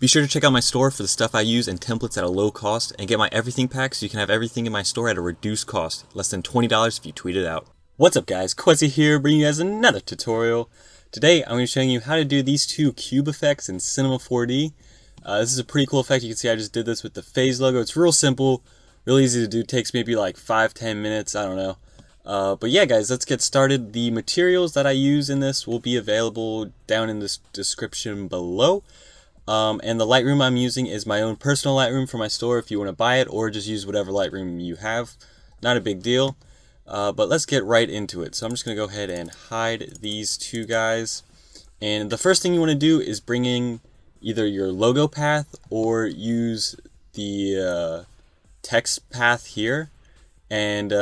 Be sure to check out my store for the stuff I use and templates at a low cost, and get my everything pack so you can have everything in my store at a reduced cost, less than $20 if you tweet it out. What's up guys, Qehzy here, bringing you guys another tutorial. Today I'm going to be showing you how to do these two cube effects in Cinema 4D. This is a pretty cool effect. You can see I just did this with the phase logo. It's real simple, real easy to do, takes maybe like 5-10 minutes, I don't know. But yeah guys, let's get started. The materials that I use in this will be available down in this description below. And the Lightroom I'm using is my own personal Lightroom for my store if you want to buy it, or just use whatever Lightroom you have. Not a big deal. But let's get right into it. So I'm just going to go ahead and hide these two guys. And the first thing you want to do is bring in either your logo path or use the text path here. And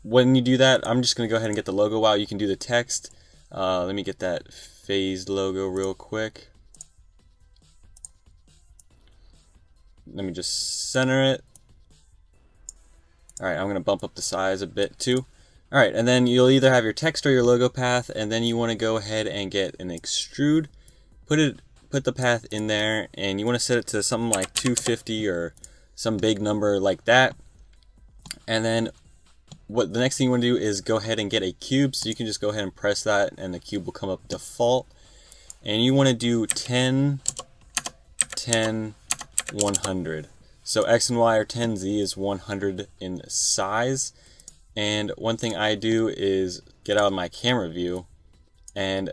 when you do that, I'm just going to go ahead and get the logo out. You can do the text. Let me get that phased logo real quick. Let me just center it. Alright, I'm going to bump up the size a bit too. Alright, and then you'll either have your text or your logo path, and then you want to go ahead and get an extrude. Put the path in there, and you want to set it to something like 250 or some big number like that. And then what the next thing you want to do is go ahead and get a cube, so you can just go ahead and press that and the cube will come up default. And you want to do 10, 10, 100. So X and Y are 10, Z is 100 in size. And one thing I do is get out of my camera view and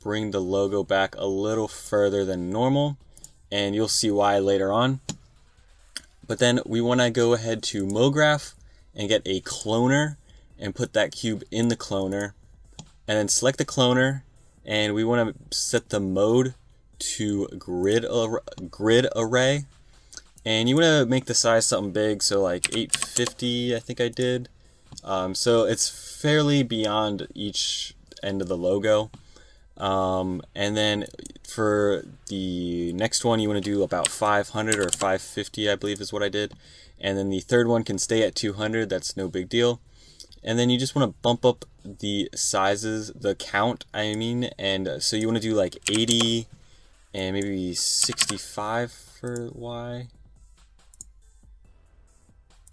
bring the logo back a little further than normal, and you'll see why later on. But then we want to go ahead to MoGraph and get a cloner and put that cube in the cloner, and then select the cloner, and we want to set the mode to grid array. And you want to make the size something big, so like 850 I think I did. So it's fairly beyond each end of the logo. And then for the next one you want to do about 500 or 550 I believe is what I did. And then the third one can stay at 200, that's no big deal. And then you just want to bump up the sizes, the count I mean, and so you want to do like 80 and maybe 65 for Y.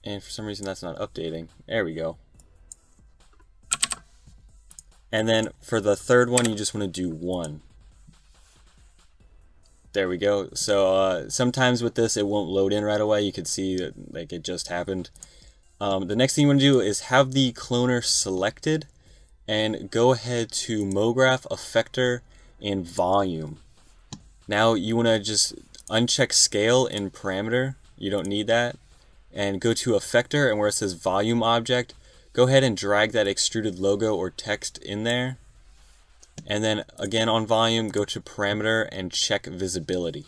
And for some reason that's not updating. There we go. And then for the third one, you just want to do 1. There we go. So sometimes with this, it won't load in right away. You can see that like it just happened. The next thing you want to do is have the cloner selected and go ahead to MoGraph, Effector, and Volume. Now you want to just uncheck Scale in Parameter. You don't need that. And go to Effector, and where it says Volume Object, go ahead and drag that extruded logo or text in there. And then again on Volume, go to Parameter and check Visibility.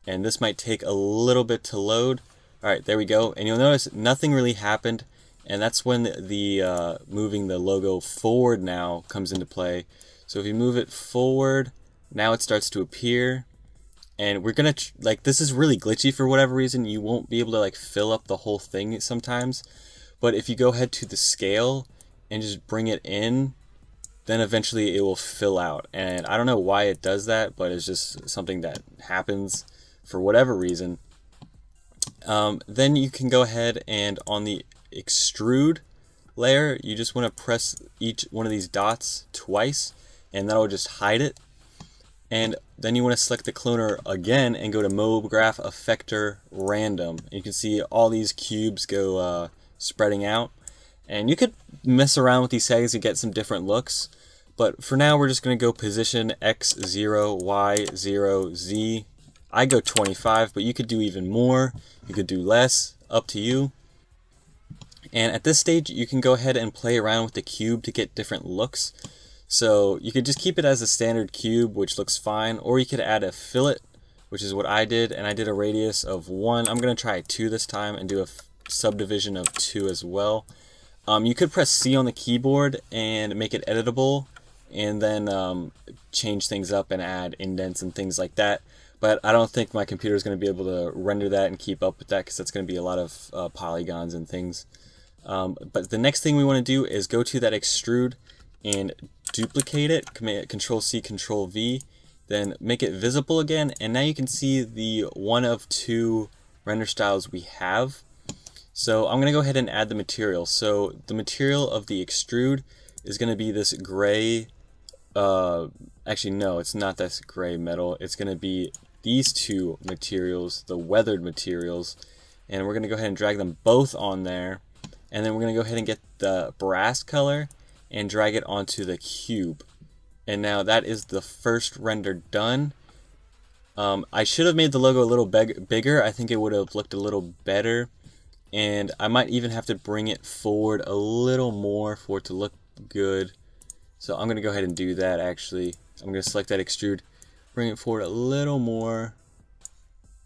And this might take a little bit to load. Alright, there we go. And you'll notice nothing really happened. And that's when the moving the logo forward now comes into play. So if you move it forward, now it starts to appear. And we're gonna like, this is really glitchy for whatever reason. You won't be able to like fill up the whole thing sometimes, but if you go ahead to the scale and just bring it in, then eventually it will fill out. And I don't know why it does that, but it's just something that happens for whatever reason. Then you can go ahead and on the extrude layer, you just want to press each one of these dots twice, and that'll just hide it. And then you want to select the cloner again and go to MoGraph, Effector, Random. And you can see all these cubes go spreading out. And you could mess around with these settings to get some different looks. But for now, we're just going to go position X0, Y0, Z. I go 25, but you could do even more. You could do less, up to you. And at this stage, you can go ahead and play around with the cube to get different looks. So you could just keep it as a standard cube, which looks fine, or you could add a fillet, which is what I did, and I did a radius of 1. I'm going to try 2 this time and do a subdivision of 2 as well. You could press C on the keyboard and make it editable, and then change things up and add indents and things like that. But I don't think my computer is going to be able to render that and keep up with that, because that's going to be a lot of polygons and things. But the next thing we want to do is go to that extrude and duplicate it, Control C, Control V, then make it visible again, and now you can see the one of two render styles we have. So I'm going to go ahead and add the material. So the material of the extrude is going to be this gray, actually no, it's not this gray metal, it's going to be these two materials, the weathered materials, and we're going to go ahead and drag them both on there, and then we're going to go ahead and get the brass color and drag it onto the cube. And now that is the first render done. I should have made the logo a little bigger. I think it would have looked a little better, and I might even have to bring it forward a little more for it to look good. So I'm going to go ahead and do that. Actually, I'm going to select that extrude, bring it forward a little more,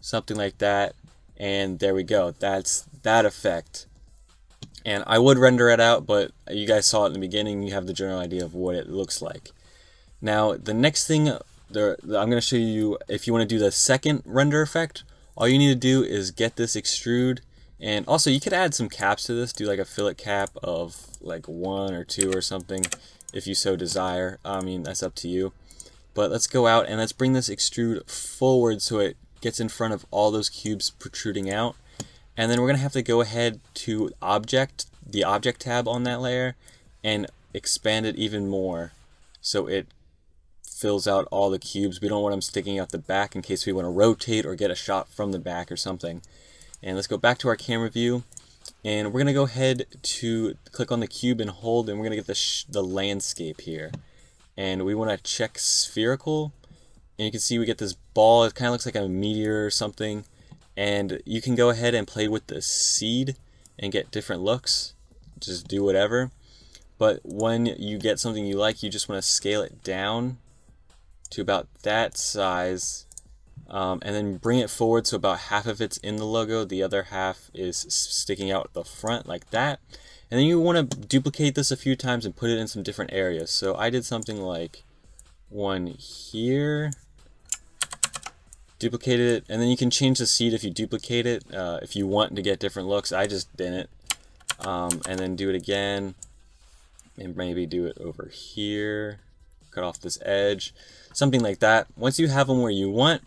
something like that, and there we go. That's that effect. And I would render it out, but you guys saw it in the beginning. You have the general idea of what it looks like. Now the next thing I'm going to show you, if you want to do the second render effect, all you need to do is get this extrude, and also you could add some caps to this, do like a fillet cap of like 1 or 2 or something if you so desire. I mean, that's up to you. But let's go out and let's bring this extrude forward so it gets in front of all those cubes protruding out. And then we're going to have to go ahead to the object tab on that layer, and expand it even more so it fills out all the cubes. We don't want them sticking out the back in case we want to rotate or get a shot from the back or something. And let's go back to our camera view, and we're going to go ahead to click on the cube and hold, and we're going to get the landscape here. And we want to check spherical, and you can see we get this ball. It kind of looks like a meteor or something. And you can go ahead and play with the seed and get different looks. Just do whatever. But when you get something you like, you just want to scale it down to about that size, and then bring it forward so about half of it's in the logo, the other half is sticking out the front like that. And then you want to duplicate this a few times and put it in some different areas. So I did something like one here, duplicated it, and then you can change the seed if you duplicate it, if you want to get different looks. I just didn't. And then do it again, and maybe do it over here, cut off this edge, something like that. Once you have them where you want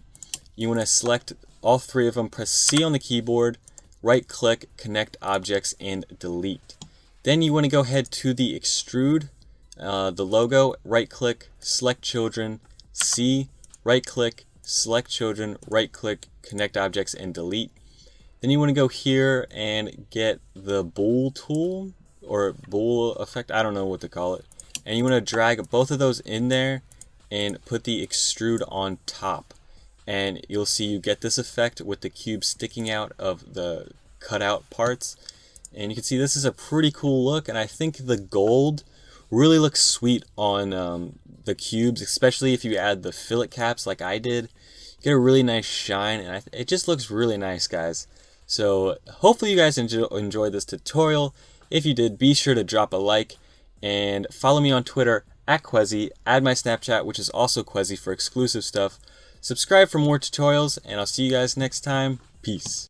to select all three of them, press C on the keyboard, right click, connect objects, and delete. Then you want to go ahead to the extrude, the logo, right click, select children, C, right click, select children, right click, connect objects, and delete. Then you want to go here and get the bool tool, or bool effect, I don't know what to call it, and you want to drag both of those in there and put the extrude on top, and you'll see you get this effect with the cube sticking out of the cutout parts. And you can see this is a pretty cool look, and I think the gold really looks sweet on the cubes, especially if you add the fillet caps like I did. You get a really nice shine, and it just looks really nice, guys. So hopefully you guys enjoyed this tutorial. If you did, be sure to drop a like, and follow me on Twitter at Qehzy, add my Snapchat, which is also Qehzy, for exclusive stuff. Subscribe for more tutorials, and I'll see you guys next time. Peace.